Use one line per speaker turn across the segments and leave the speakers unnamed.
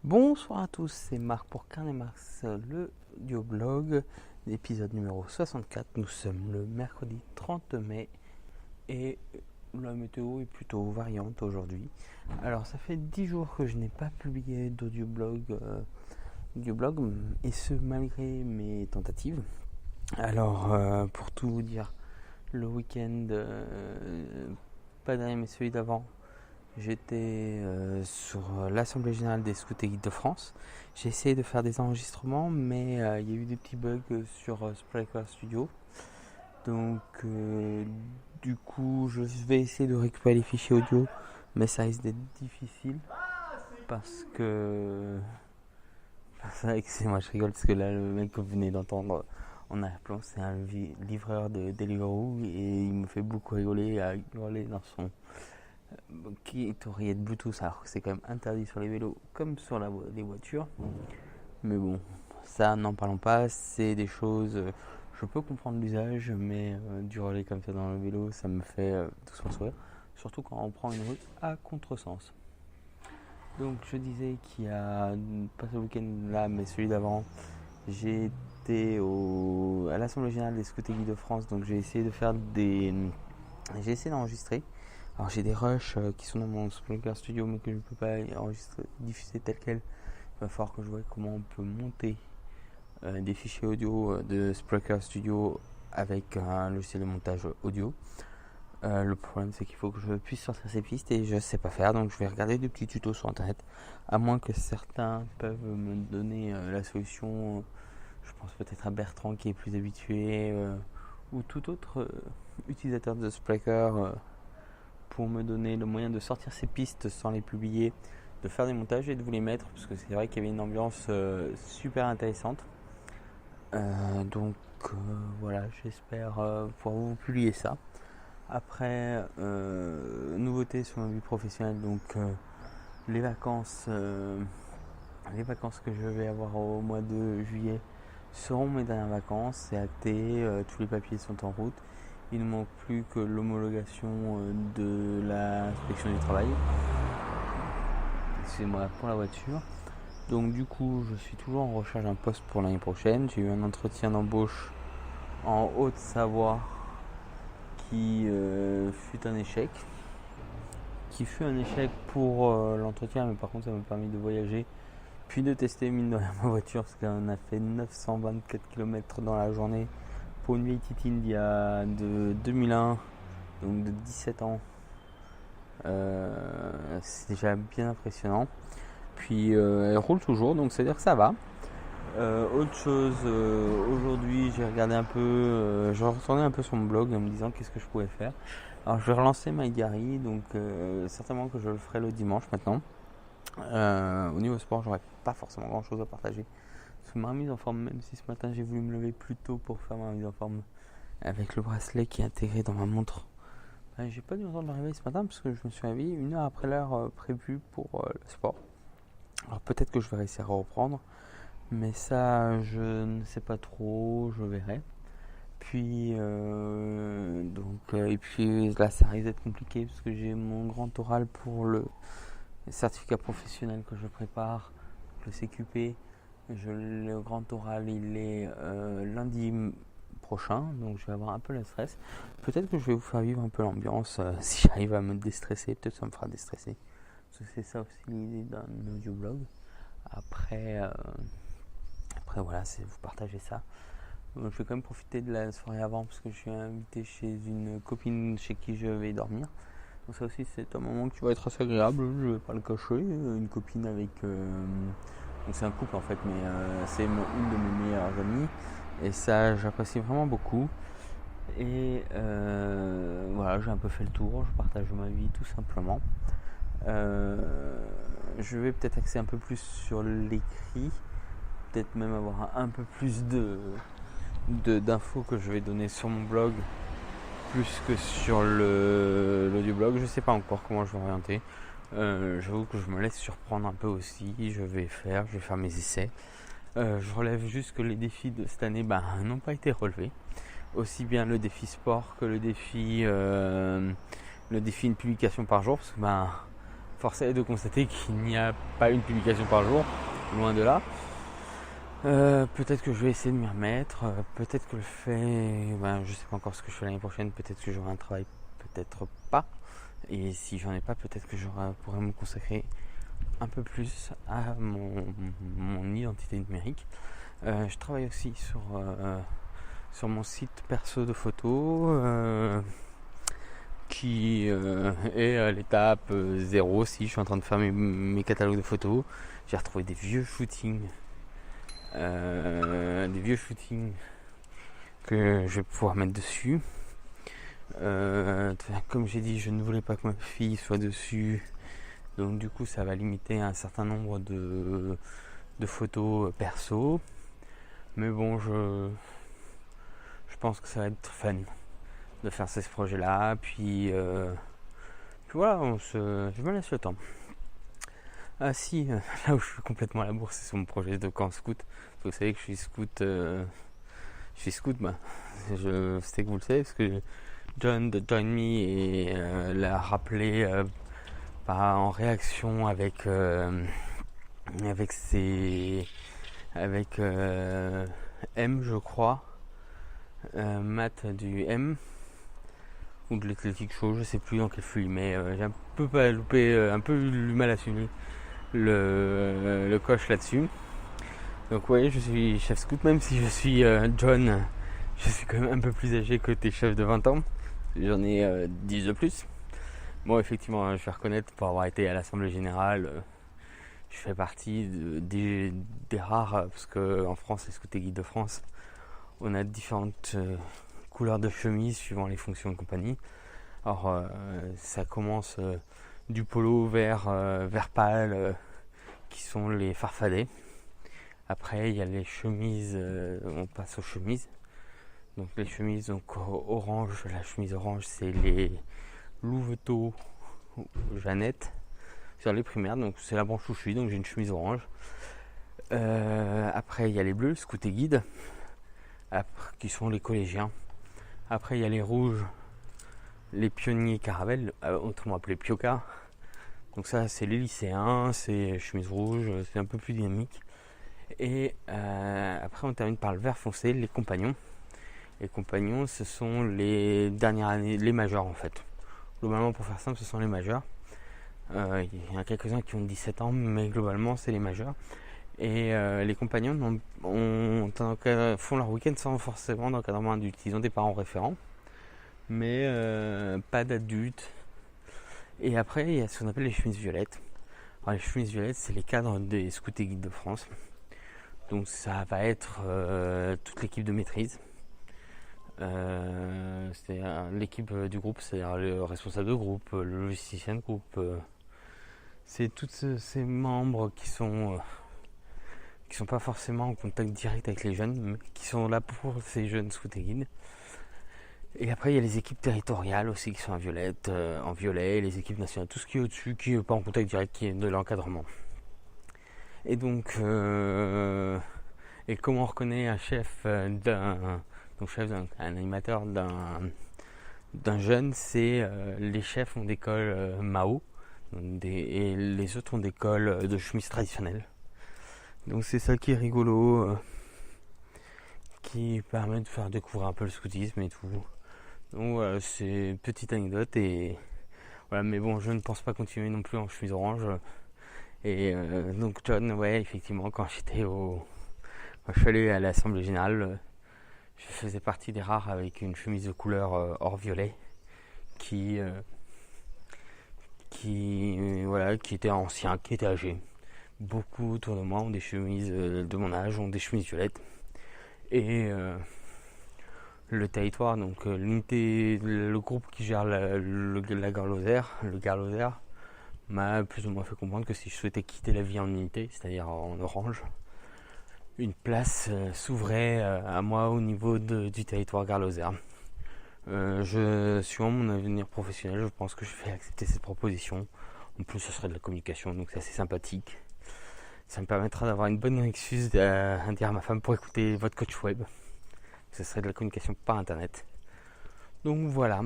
Bonsoir à tous, c'est Marc pour Carnet Marx, le audioblog, épisode numéro 64. Nous sommes le mercredi 30 mai et la météo est plutôt variante aujourd'hui. Alors ça fait 10 jours que je n'ai pas publié d'audioblog, et ce malgré mes tentatives. Alors pour tout vous dire, le week-end, pas dernier mais celui d'avant, j'étais sur l'Assemblée Générale des Scouts et Guides de France. J'ai essayé de faire des enregistrements, mais il y a eu des petits bugs sur Spreaker Studio. Donc, du coup, je vais essayer de récupérer les fichiers audio, mais ça risque d'être difficile parce que. Excusez-moi, je rigole parce que là, le mec que vous venez d'entendre en arrière-plan, c'est un livreur de Deliveroo et il me fait beaucoup rigoler à hurler dans son qui est oreillette Bluetooth, alors que c'est quand même interdit sur les vélos comme sur les voitures. Mais bon, ça n'en parlons pas, c'est des choses, je peux comprendre l'usage, mais du relais comme ça dans le vélo, ça me fait doucement sourire, surtout quand on prend une route à contresens. Donc je disais qu'il y a, pas ce week-end là, mais celui d'avant, j'ai été à l'Assemblée Générale des Scouts et Guides de France, donc j'ai essayé j'ai essayé d'enregistrer. Alors j'ai des rushs qui sont dans mon Spreaker Studio mais que je ne peux pas enregistrer, diffuser tel quel. Il va falloir que je vois comment on peut monter des fichiers audio de Spreaker Studio avec un logiciel de montage audio. Le problème c'est qu'il faut que je puisse sortir ces pistes et je ne sais pas faire, donc je vais regarder des petits tutos sur internet, à moins que certains peuvent me donner la solution. Je pense peut-être à Bertrand qui est plus habitué, ou tout autre utilisateur de Spreaker pour me donner le moyen de sortir ces pistes sans les publier, de faire des montages et de vous les mettre, parce que c'est vrai qu'il y avait une ambiance super intéressante. Donc voilà, j'espère pouvoir vous publier ça. Après, nouveauté sur ma vie professionnelle, donc les vacances que je vais avoir au mois de juillet seront mes dernières vacances, c'est acté, tous les papiers sont en route. Il ne manque plus que l'homologation de l'inspection du travail. Excusez-moi pour la voiture. Donc du coup, je suis toujours en recherche d'un poste pour l'année prochaine. J'ai eu un entretien d'embauche en Haute-Savoie qui fut un échec. Qui fut un échec pour l'entretien, mais par contre ça m'a permis de voyager, puis de tester mine de rien ma voiture, parce qu'on a fait 924 km dans la journée pour une vieille titine de 2001, donc de 17 ans. C'est déjà bien impressionnant. Puis elle roule toujours, donc c'est-à-dire que ça va. Autre chose, aujourd'hui j'ai regardé un peu, je retournais un peu sur mon blog en me disant qu'est-ce que je pouvais faire. Alors je vais relancer MyDiary, donc certainement que je le ferai le dimanche maintenant. Au niveau sport, j'aurais pas forcément grand chose à partager. Parce que ma remise en forme, même si ce matin j'ai voulu me lever plus tôt pour faire ma remise en forme avec le bracelet qui est intégré dans ma montre, j'ai pas dû entendre le réveil ce matin parce que je me suis réveillé 1 heure après l'heure prévue pour le sport. Alors peut-être que je vais réussir à reprendre, mais ça je ne sais pas trop, je verrai. Puis et puis là ça risque d'être compliqué parce que j'ai mon grand oral pour le certificat professionnel que je prépare, le CQP. Le grand oral il est lundi prochain, donc je vais avoir un peu le stress. Peut-être que je vais vous faire vivre un peu l'ambiance si j'arrive à me déstresser, peut-être que ça me fera déstresser. Parce que c'est ça aussi l'idée d'un audioblog. Après voilà, c'est vous partager ça. Je vais quand même profiter de la soirée avant parce que je suis invité chez une copine chez qui je vais dormir. Donc ça aussi c'est un moment qui va être assez agréable, je vais pas le cacher. Une copine avec... donc c'est un couple en fait, mais c'est une de mes meilleures amies. Et ça j'apprécie vraiment beaucoup. Et voilà, j'ai un peu fait le tour, je partage ma vie tout simplement. Je vais peut-être axer un peu plus sur l'écrit, peut-être même avoir un peu plus d'infos que je vais donner sur mon blog plus que sur l'audioblog. Je sais pas encore comment je vais orienter. J'avoue que je me laisse surprendre un peu aussi. Je vais faire mes essais. Je relève juste que les défis de cette année n'ont pas été relevés. Aussi bien le défi sport que le défi une publication par jour, parce que force est de constater qu'il n'y a pas une publication par jour, loin de là. Peut-être que je vais essayer de m'y remettre, peut-être que je fais, je sais pas encore ce que je fais l'année prochaine, peut-être que j'aurai un travail, peut-être pas, et si j'en ai pas, peut-être que pourrais me consacrer un peu plus à mon identité numérique. Je travaille aussi sur mon site perso de photos, qui est à l'étape 0 aussi. Je suis en train de faire mes catalogues de photos. J'ai retrouvé des vieux shootings que je vais pouvoir mettre dessus. Comme j'ai dit, je ne voulais pas que ma fille soit dessus, donc du coup ça va limiter un certain nombre de photos perso, mais bon, je pense que ça va être fun de faire ces projets là, puis voilà, je me laisse le temps. Ah si, là où je suis complètement à la bourse, c'est sur mon projet de camp scout. Vous savez que je suis scout, je sais que vous le savez, parce que John de Join Me l'a rappelé en réaction avec M, je crois, Matt du M, ou de l'Athletic Show, je sais plus dans quel flux, mais j'ai un peu pas loupé, un peu eu du mal à suivre le coche là-dessus. Donc ouais, je suis chef scout, même si je suis John, je suis quand même un peu plus âgé que tes chefs de 20 ans. J'en ai 10 de plus. Bon, effectivement, je vais reconnaître, pour avoir été à l'Assemblée Générale, je fais partie des rares, parce qu'en France, les scouts et guides de France, on a différentes couleurs de chemise suivant les fonctions de compagnie. Alors, ça commence du polo vert pâle, qui sont les farfadets. Après, il y a les chemises, on passe aux chemises. Donc les chemises donc orange, la chemise orange, c'est les Louveteaux Jeannette sur les primaires, donc c'est la branche où je suis, donc j'ai une chemise orange. Après il y a les bleus, scout et guide, qui sont les collégiens. Après il y a les rouges, les pionniers caravelles, autrement appelés pioca. Donc ça c'est les lycéens, c'est chemise rouge, c'est un peu plus dynamique. Et après on termine par le vert foncé, les compagnons. Les compagnons, ce sont les dernières années, les majeurs en fait. Globalement, pour faire simple, ce sont les majeurs. Il y en a quelques-uns qui ont 17 ans, mais globalement, c'est les majeurs. Et les compagnons font leur week-end sans forcément d'encadrement adulte. Ils ont des parents référents, mais pas d'adultes. Et après, il y a ce qu'on appelle les chemises violettes. Alors, les chemises violettes, c'est les cadres des scouts et guides de France. Donc ça va être toute l'équipe de maîtrise. C'est l'équipe du groupe, c'est-à-dire le responsable de groupe, le logisticien de groupe. C'est tous ces membres qui sont pas forcément en contact direct avec les jeunes, mais qui sont là pour ces jeunes scouts et guides. Et après il y a les équipes territoriales aussi qui sont en violet, les équipes nationales, tout ce qui est au-dessus, qui n'est pas en contact direct, qui est de l'encadrement. Et donc et comment on reconnaît un chef un animateur d'un jeune, c'est les chefs ont des cols Mao et les autres ont des cols de chemise traditionnelle. Donc c'est ça qui est rigolo, qui permet de faire découvrir un peu le scoutisme et tout. Donc voilà, c'est une petite anecdote et voilà, mais bon, je ne pense pas continuer non plus en chemise orange. Et donc John, ouais, effectivement, quand je suis allé à l'Assemblée Générale, je faisais partie des rares avec une chemise de couleur or violet qui était ancien, qui était âgé. Beaucoup autour de moi ont des chemises de mon âge, ont des chemises violettes. Et le territoire, donc l'unité, le groupe qui gère la gare Lozère, le gare Lozère, m'a plus ou moins fait comprendre que si je souhaitais quitter la vie en unité, c'est-à-dire en orange, une place s'ouvrait à moi au niveau du territoire gare Lozère. Suivant mon avenir professionnel, je pense que je vais accepter cette proposition. En plus, ce serait de la communication, donc c'est assez sympathique. Ça me permettra d'avoir une bonne excuse à dire à ma femme pour écouter votre coach web. Ce serait de la communication par internet. Donc voilà.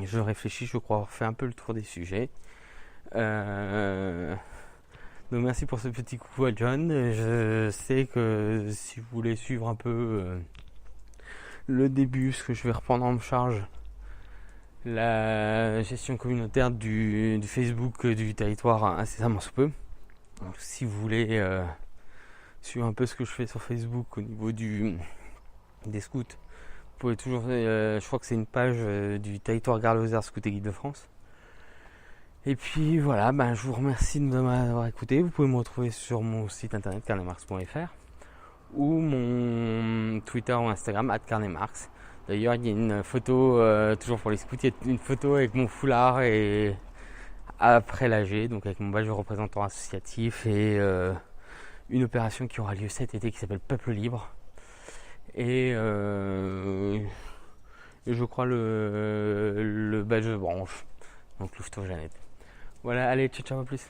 Je réfléchis, je crois avoir fait un peu le tour des sujets. Donc merci pour ce petit coucou à John. Je sais que si vous voulez suivre un peu le début, ce que je vais reprendre en charge, la gestion communautaire du Facebook du territoire incessamment sous peu. Donc, si vous voulez suivre un peu ce que je fais sur Facebook au niveau des scouts, vous pouvez toujours, je crois que c'est une page du territoire Gare-Lozère Scout et Guide de France. Et puis voilà, je vous remercie de m'avoir écouté. Vous pouvez me retrouver sur mon site internet carnemarx.fr ou mon Twitter ou Instagram @carnemarx. D'ailleurs, il y a une photo, toujours pour les scouts, il y a une photo avec mon foulard et après l'AG, donc avec mon badge de représentant associatif et une opération qui aura lieu cet été qui s'appelle Peuple Libre. Et je crois le badge de branche, donc Louveteau Jeannette. Voilà, allez, ciao, ciao, à plus.